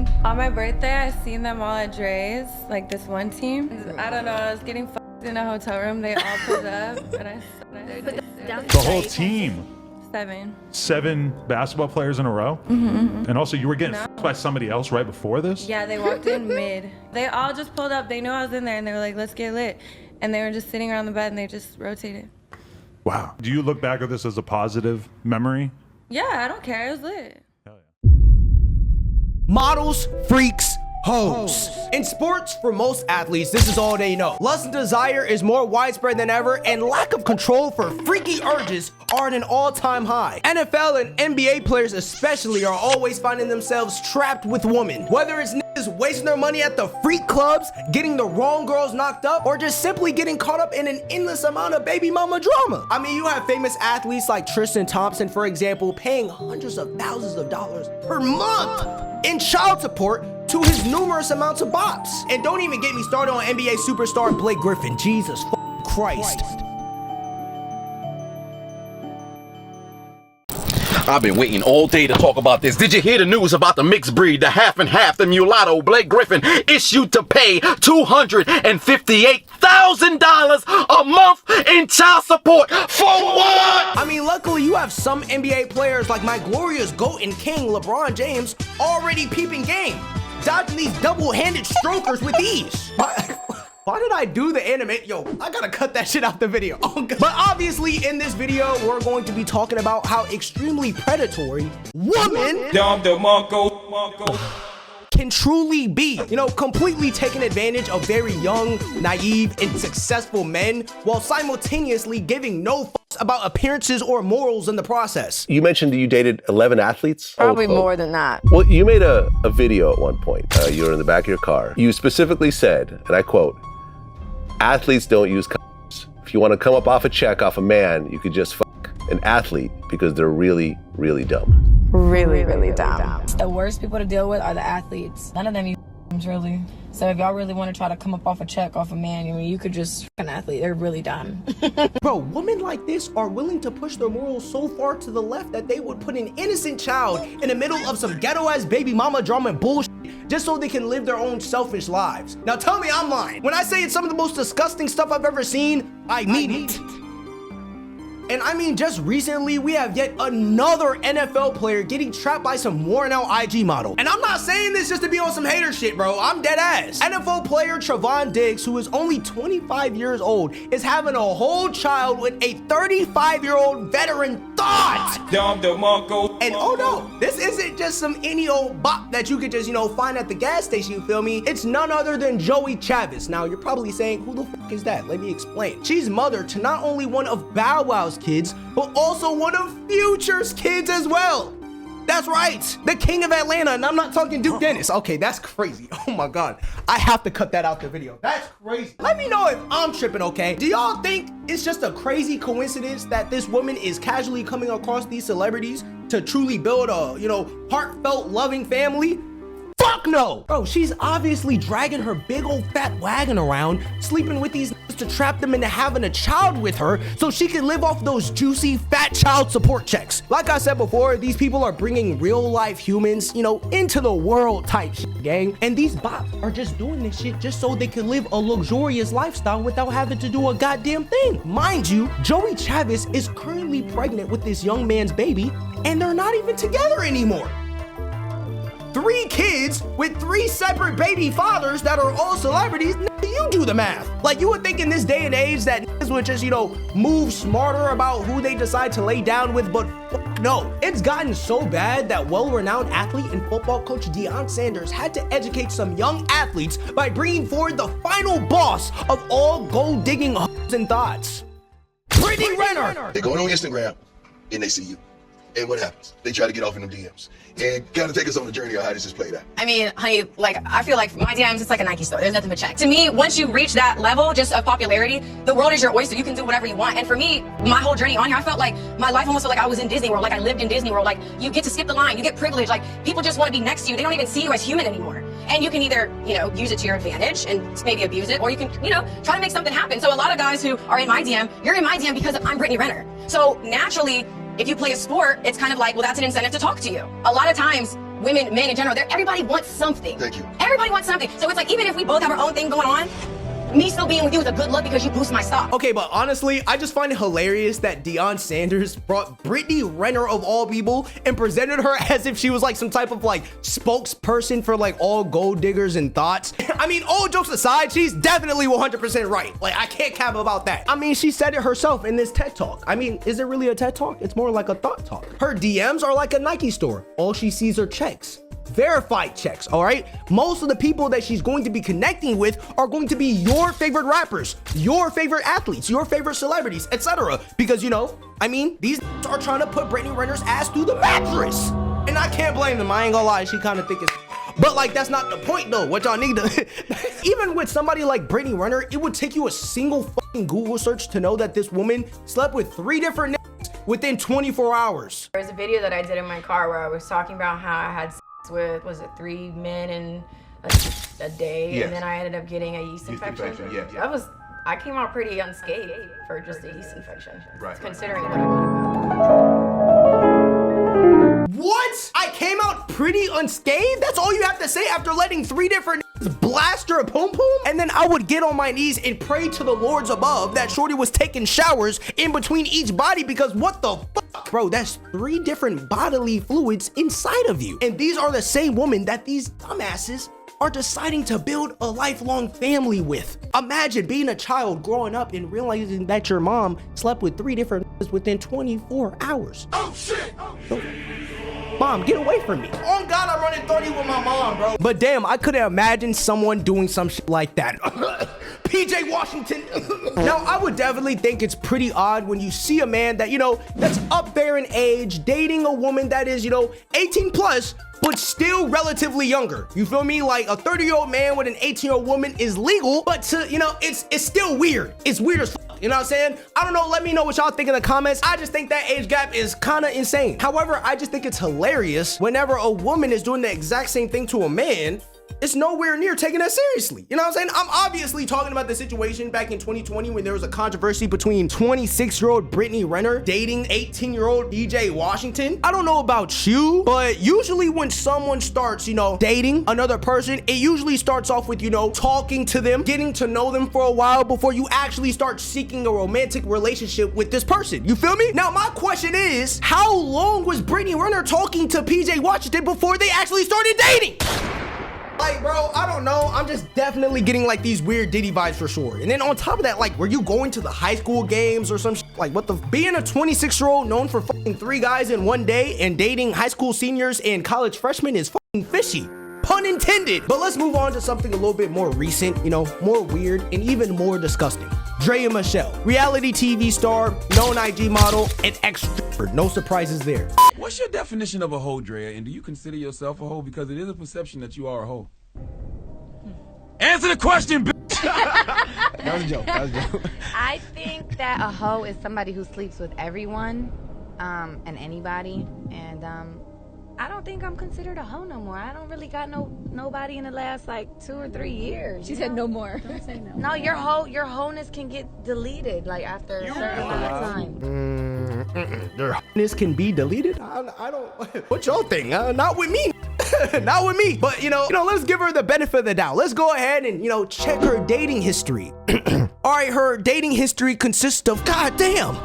team. On my birthday, I seen them all at Dre's, like this one team. I don't know, I was getting f***ed in a hotel room. They all pulled up, and I The whole team. 7. 7 basketball players in a row? And also you were getting f***ed by somebody else right before this? Yeah, they walked in mid. They all just pulled up. They knew I was in there, and they were like, let's get lit. And they were just sitting around the bed, and they just rotated. Wow. Do you look back at this as a positive memory? Yeah, I don't care. It was lit. Hell yeah. Models, freaks, hoes. In sports, for most athletes, this is all they know. Lust and desire is more widespread than ever, and lack of control for freaky urges are at an all-time high. NFL and NBA players especially are always finding themselves trapped with women. Whether it's niggas wasting their money at the freak clubs, getting the wrong girls knocked up, or just simply getting caught up in an endless amount of baby mama drama. I mean, you have famous athletes like Tristan Thompson, for example, paying hundreds of thousands of dollars per month in child support to his numerous amounts of bops. And don't even get me started on NBA superstar Blake Griffin. Jesus Christ. I've been waiting all day to talk about this. Did you hear the news about the mixed breed, the half and half, the mulatto Blake Griffin issued to pay $258,000 a month in child support? For what? I mean, luckily you have some NBA players like my glorious GOAT and King LeBron James already peeping game, dodging these double-handed strokers with ease. Why did I do the animate? Yo, I gotta cut that shit out the video. Oh, God. But obviously in this video, we're going to be talking about how extremely predatory women can truly be. You know, completely taking advantage of very young, naive, and successful men while simultaneously giving no fucks about appearances or morals in the process. You mentioned that you dated 11 athletes? Probably more than that. Well, you made a video at one point. You were in the back of your car. You specifically said, and I quote, "Athletes don't use condoms. If you want to come up off a check off a man, you could just fuck an athlete because they're really, really dumb." Really, really dumb. The worst people to deal with are the athletes. None of them use really. So if y'all really want to try to come up off a check off a man, I mean, you could just fuck an athlete. They're really dumb. Bro, women like this are willing to push their morals so far to the left that they would put an innocent child in the middle of some ghetto-ass baby mama drama and bullshit just so they can live their own selfish lives. Now tell me I'm lying. When I say it's some of the most disgusting stuff I've ever seen, I mean it. And I mean, just recently, we have yet another NFL player getting trapped by some worn out IG model. And I'm not saying this just to be on some hater shit, bro. I'm dead ass. NFL player Trevon Diggs, who is only 25 years old, is having a whole child with a 35-year-old veteran thought. And oh no, this isn't just some any old bop that you could just, you know, find at the gas station, you feel me? It's none other than Joey Chavis. Now, you're probably saying, who the fuck is that? Let me explain. She's mother to not only one of Bow Wow's kids, but also one of Future's kids as well. That's right, the king of Atlanta, and I'm not talking Duke Dennis. Okay, that's crazy. Oh my God, I have to cut that out the video. That's crazy. Let me know if I'm tripping, okay? Do y'all think it's just a crazy coincidence that this woman is casually coming across these celebrities to truly build a, you know, heartfelt, loving family? Fuck no! Bro, she's obviously dragging her big old fat wagon around, sleeping with these niggas to trap them into having a child with her so she can live off those juicy fat child support checks. Like I said before, these people are bringing real life humans, you know, into the world type shit, gang. And these bots are just doing this shit just so they can live a luxurious lifestyle without having to do a goddamn thing. Mind you, Joey Chavis is currently pregnant with this young man's baby, and they're not even together anymore. 3 kids with 3 separate baby fathers that are all celebrities. You do the math. Like, you would think in this day and age that niggas would just, you know, move smarter about who they decide to lay down with, but no. It's gotten so bad that well-renowned athlete and football coach Deion Sanders had to educate some young athletes by bringing forward the final boss of all gold-digging hoes and thoughts. Brittany Renner. They go on Instagram and they see you. And what happens? They try to get off in them DMs. And kind of take us on the journey of how this is played out. I mean, honey, like, I feel like my DMs, it's like a Nike store. There's nothing but check. To me, once you reach that level just of popularity, the world is your oyster. You can do whatever you want. And for me, my whole journey on here, I felt like my life almost felt like I was in Disney World, like I lived in Disney World. Like, you get to skip the line, you get privilege. Like, people just want to be next to you. They don't even see you as human anymore. And you can either, you know, use it to your advantage and maybe abuse it, or you can, you know, try to make something happen. So a lot of guys who are in my DM, you're in my DM because I'm Brittany Renner. So naturally, if you play a sport, it's kind of like, well, that's an incentive to talk to you. A lot of times, women, men in general, everybody wants something. Thank you. Everybody wants something. So it's like, even if we both have our own thing going on, me still being with you is a good look because you boost my stock. Okay, but honestly, I just find it hilarious that Deion Sanders brought Brittany Renner of all people and presented her as if she was like some type of like spokesperson for like all gold diggers and thoughts. I mean, all jokes aside, she's definitely 100% right. Like, I can't cap about that. I mean, she said it herself in this TED Talk. I mean, is it really a TED Talk? It's more like a thought talk. Her DMs are like a Nike store. All she sees are checks. Verified checks, all right? Most of the people that she's going to be connecting with are going to be your favorite rappers, your favorite athletes, your favorite celebrities, etc. Because, you know, I mean, these are trying to put Brittany Renner's ass through the mattress. And I can't blame them. I ain't gonna lie, she kind of thick as... But like, that's not the point though. What y'all need to... Even with somebody like Brittany Renner, it would take you a single fucking Google search to know that this woman slept with 3 different within 24 hours. There was a video that I did in my car where I was talking about how I had with, was it 3 men in a day, Yes. and then I ended up getting a yeast infection. Yes. That was, I came out pretty unscathed for just a yeast infection, Right. considering what I could have. What? I came out pretty unscathed? That's all you have to say after letting 3 different blast your poom poom? And then I would get on my knees and pray to the lords above that shorty was taking showers in between each body, because what the fuck? Bro, that's 3 different bodily fluids inside of you. And these are the same women that these dumbasses are deciding to build a lifelong family with. Imagine being a child growing up and realizing that your mom slept with 3 different within 24 hours. Oh shit! Mom, get away from me. On God, I'm running 30 with my mom, bro. But damn, I couldn't imagine someone doing some shit like that. PJ Washington. Now, I would definitely think it's pretty odd when you see a man that, you know, that's up there in age, dating a woman that is, you know, 18 plus, but still relatively younger. You feel me? Like a 30-year-old man with an 18-year-old woman is legal, but to, you know, it's still weird. It's weird as fuck. You know what I'm saying? I don't know. Let me know what y'all think in the comments. I just think that age gap is kind of insane. However, I just think it's hilarious whenever a woman is doing the exact same thing to a man. It's nowhere near taking that seriously. You know what I'm saying? I'm obviously talking about the situation back in 2020 when there was a controversy between 26-year-old Brittany Renner dating 18-year-old PJ Washington. I don't know about you, but usually when someone starts, you know, dating another person, it usually starts off with, you know, talking to them, getting to know them for a while before you actually start seeking a romantic relationship with this person. You feel me? Now, my question is, how long was Brittany Renner talking to PJ Washington before they actually started dating? Like, bro, I don't know. I'm just definitely getting like these weird Diddy vibes for sure. And then on top of that, like, were you going to the high school games or some shit? Like, what the? Being a 26-year-old known for fucking 3 guys in one day and dating high school seniors and college freshmen is fucking fishy. Pun intended. But let's move on to something a little bit more recent, you know, more weird and even more disgusting. Drea Michelle, reality TV star, known IG model, and extrovert. No surprises there. What's your definition of a hoe, Drea? And do you consider yourself a hoe? Because it is a perception that you are a hoe. Answer the question, bitch! That was a joke. That was a joke. I think that a hoe is somebody who sleeps with everyone and anybody. And I don't think I'm considered a hoe no more. I don't really got nobody in the last like 2 or 3 years. She said no more. Don't say no. No, your wholeness can get deleted like after a certain amount of time. Your wholeness can be deleted? I don't. What y'all think? Not with me. Not with me. But you know, let's give her the benefit of the doubt. Let's go ahead and, you know, check her dating history. All right, her dating history consists of, goddamn,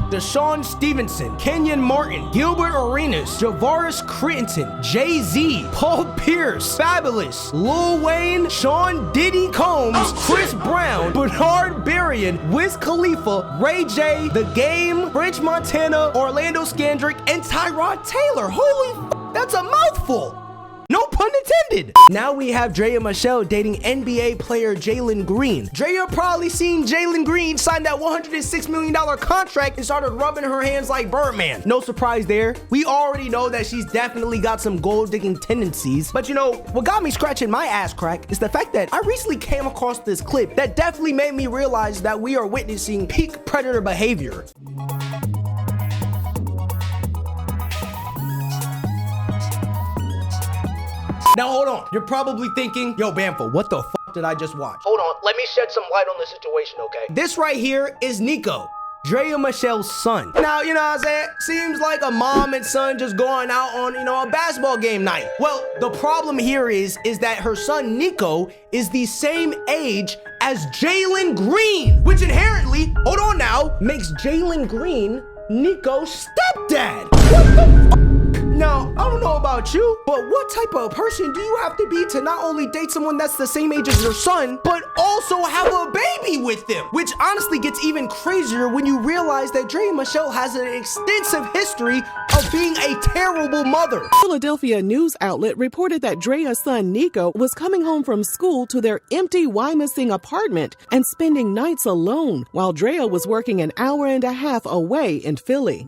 Deshaun Stevenson, Kenyon Martin, Gilbert Arenas, Javaris Crittenton, Jay-Z, Paul Pierce, Fabulous, Lil Wayne, Sean Diddy Combs, Chris Brown, Bernard Berrien, Wiz Khalifa, Ray J, The Game, French Montana, Orlando Scandrick, and Tyrod Taylor. Holy f***, that's a mouthful. No pun intended. Now we have Drea Michelle dating NBA player Jalen Green. Drea probably seen Jalen Green sign that $106 million contract and started rubbing her hands like Birdman. No surprise there. We already know that she's definitely got some gold digging tendencies. But you know, what got me scratching my ass crack is the fact that I recently came across this clip that definitely made me realize that we are witnessing peak predator behavior. Now hold on, you're probably thinking, yo Bamfo, what the fuck did I just watch? Hold on, let me shed some light on the situation, okay? This right here is Nico. Drea Michelle's son. Now, you know what I'm saying? Seems like a mom and son just going out on, a basketball game night. Well, the problem here is that her son Nico is the same age as Jalen Green, which inherently, hold on now, makes Jalen Green Nico's stepdad. What the f? Now, I don't know about you, but what type of person do you have to be to not only date someone that's the same age as your son, but also have a baby with them? Which honestly gets even crazier when you realize that Drea Michelle has an extensive history of being a terrible mother. Philadelphia news outlet reported that Drea's son Nico was coming home from school to their empty Wyoming apartment and spending nights alone while Drea was working an hour and a half away in Philly.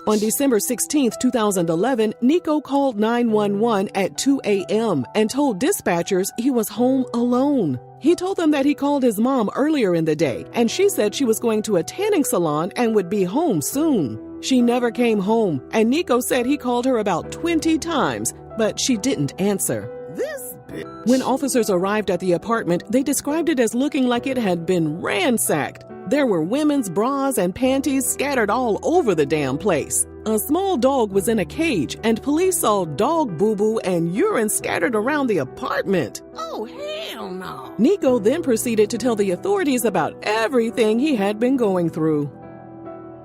On December 16th, 2011, Nico called 911 at 2 a.m. and told dispatchers he was home alone. He told them that he called his mom earlier in the day, and she said she was going to a tanning salon and would be home soon. She never came home, and Nico said he called her about 20 times, but she didn't answer. When officers arrived at the apartment, they described it as looking like it had been ransacked. There were women's bras and panties scattered all over the damn place. A small dog was in a cage, and police saw dog boo-boo and urine scattered around the apartment. Oh, hell no. Nico then proceeded to tell the authorities about everything he had been going through.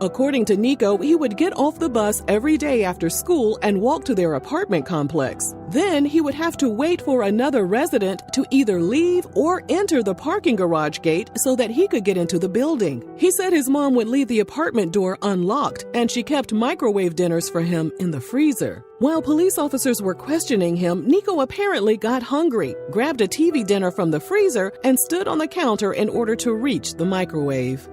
According to Nico, he would get off the bus every day after school and walk to their apartment complex. Then he would have to wait for another resident to either leave or enter the parking garage gate so that he could get into the building. He said his mom would leave the apartment door unlocked, and she kept microwave dinners for him in the freezer. While police officers were questioning him, Nico apparently got hungry, grabbed a TV dinner from the freezer, and stood on the counter in order to reach the microwave.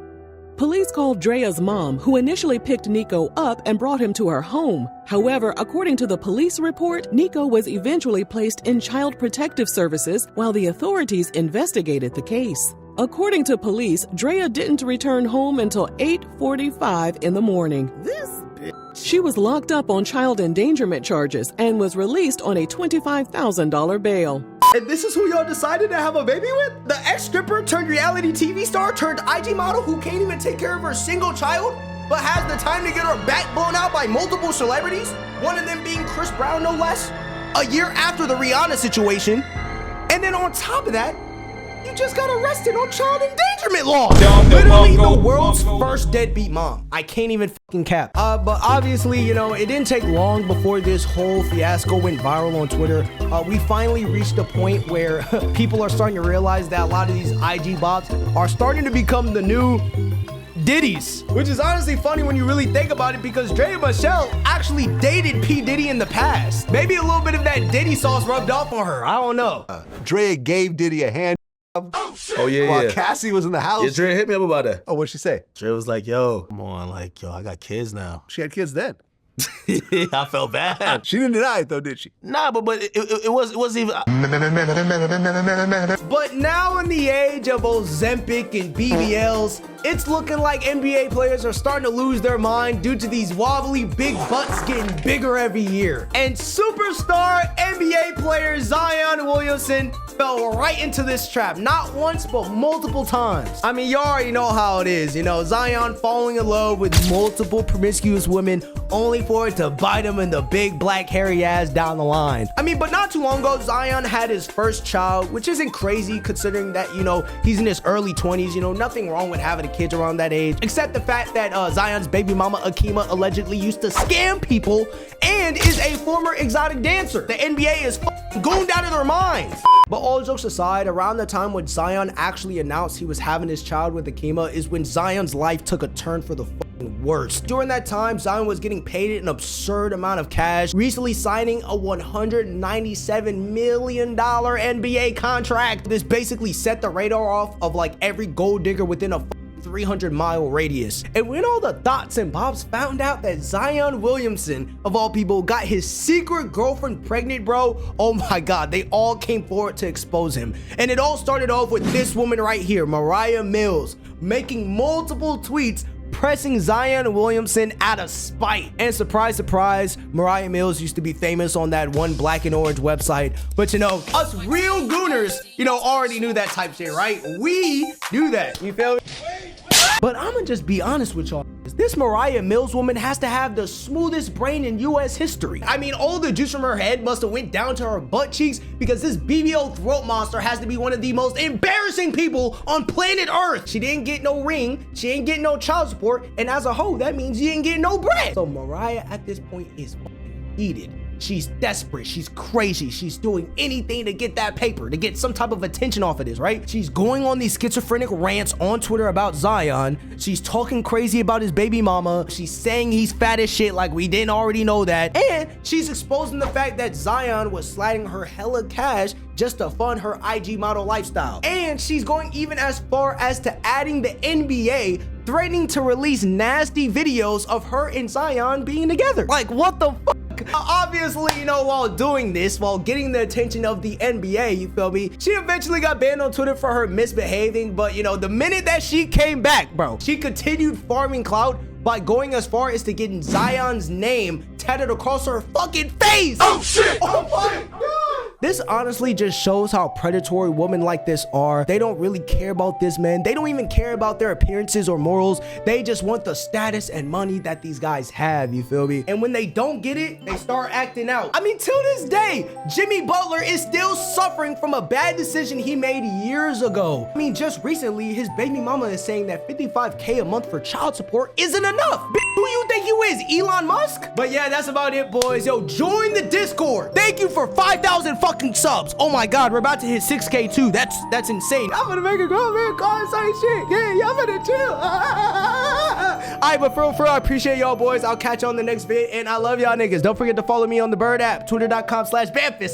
Police called Drea's mom, who initially picked Nico up and brought him to her home. However, according to the police report, Nico was eventually placed in Child Protective Services while the authorities investigated the case. According to police, Drea didn't return home until 8:45 in the morning. She was locked up on child endangerment charges and was released on a $25,000 bail. And this is who y'all decided to have a baby with? The ex-stripper turned reality TV star turned IG model who can't even take care of her single child, but has the time to get her back blown out by multiple celebrities? One of them being Chris Brown, no less? A year after the Rihanna situation. And then on top of that, you just got arrested on child endangerment law. Literally the world's first deadbeat mom. I can't even fucking cap. But obviously, it didn't take long before this whole fiasco went viral on Twitter. We finally reached a point where people are starting to realize that a lot of these IG bots are starting to become the new Diddy's, which is honestly funny when you really think about it, because Drea Michelle actually dated P. Diddy in the past. Maybe a little bit of that Diddy sauce rubbed off on her. I don't know. Drea gave Diddy a hand. Oh yeah, while yeah. Cassie was in the house. Yeah, Drea hit me up about that. Oh, what'd she say? Drea was like, yo, come on, I got kids now. She had kids then. I felt bad. She didn't deny it though, did she? Nah, but it wasn't even. But now in the age of Ozempic and BBLs, it's looking like NBA players are starting to lose their mind due to these wobbly big butts getting bigger every year. And superstar NBA player Zion Williamson fell right into this trap, not once but multiple times. I mean, you already know how it is, Zion falling in love with multiple promiscuous women only for it to bite him in the big black hairy ass down the line. I mean, but not too long ago, Zion had his first child, which isn't crazy considering that, he's in his early 20s, nothing wrong with having kids around that age, except the fact that Zion's baby mama Akima allegedly used to scam people and is a former exotic dancer. The NBA is gooned out of their minds. But all jokes aside, around the time when Zion actually announced he was having his child with Akima is when Zion's life took a turn for the worst. During that time, Zion was getting paid an absurd amount of cash, recently signing a $197 million NBA contract. This basically set the radar off of like every gold digger within a 300-mile radius. And when all the thoughts and bobs found out that Zion Williamson, of all people, got his secret girlfriend pregnant, bro, oh my god, they all came forward to expose him. And it all started off with this woman right here, Mariah Mills, making multiple tweets pressing Zion Williamson out of spite. And surprise, surprise, Mariah Mills used to be famous on that one black and orange website. But us real gooners, already knew that type shit, right? We do that, you feel me? But I'ma just be honest with y'all. This Mariah Mills woman has to have the smoothest brain in US history. I mean, all the juice from her head must have went down to her butt cheeks because this BBO throat monster has to be one of the most embarrassing people on planet Earth. She didn't get no ring, she ain't getting no child support, and as a hoe, that means you ain't getting no bread. So Mariah at this point is fucking heated. She's desperate, she's crazy, she's doing anything to get that paper, to get some type of attention off of this, right? She's going on these schizophrenic rants on Twitter about Zion. She's talking crazy about his baby mama. She's saying he's fat as shit like we didn't already know that. And she's exposing the fact that Zion was sliding her hella cash just to fund her IG model lifestyle. And she's going even as far as to adding the NBA, threatening to release nasty videos of her and Zion being together. Like, what the fuck? Obviously, you know, while doing this, while getting the attention of the NBA, you feel me, she eventually got banned on Twitter for her misbehaving. But, you know, the minute that she came back, bro, she continued farming clout by going as far as to getting Zion's name tatted across her fucking face. Oh shit! Oh my God! This honestly just shows how predatory women like this are. They don't really care about this man. They don't even care about their appearances or morals. They just want the status and money that these guys have, you feel me? And when they don't get it, they start acting out. I mean, till this day, Jimmy Butler is still suffering from a bad decision he made years ago. I mean, just recently, his baby mama is saying that $55K a month for child support isn't enough. Who you think you is, Elon Musk? But yeah, that's about it, boys. Yo, join the Discord. Thank you for 5,000 fucking subs. Oh my God, we're about to hit 6K too. That's insane. I'm gonna make a grown man call and say shit. Yeah, y'all better chill. Alright, but for real, I appreciate y'all, boys. I'll catch you on the next vid, and I love y'all niggas. Don't forget to follow me on the Bird app, twitter.com/Bamfist.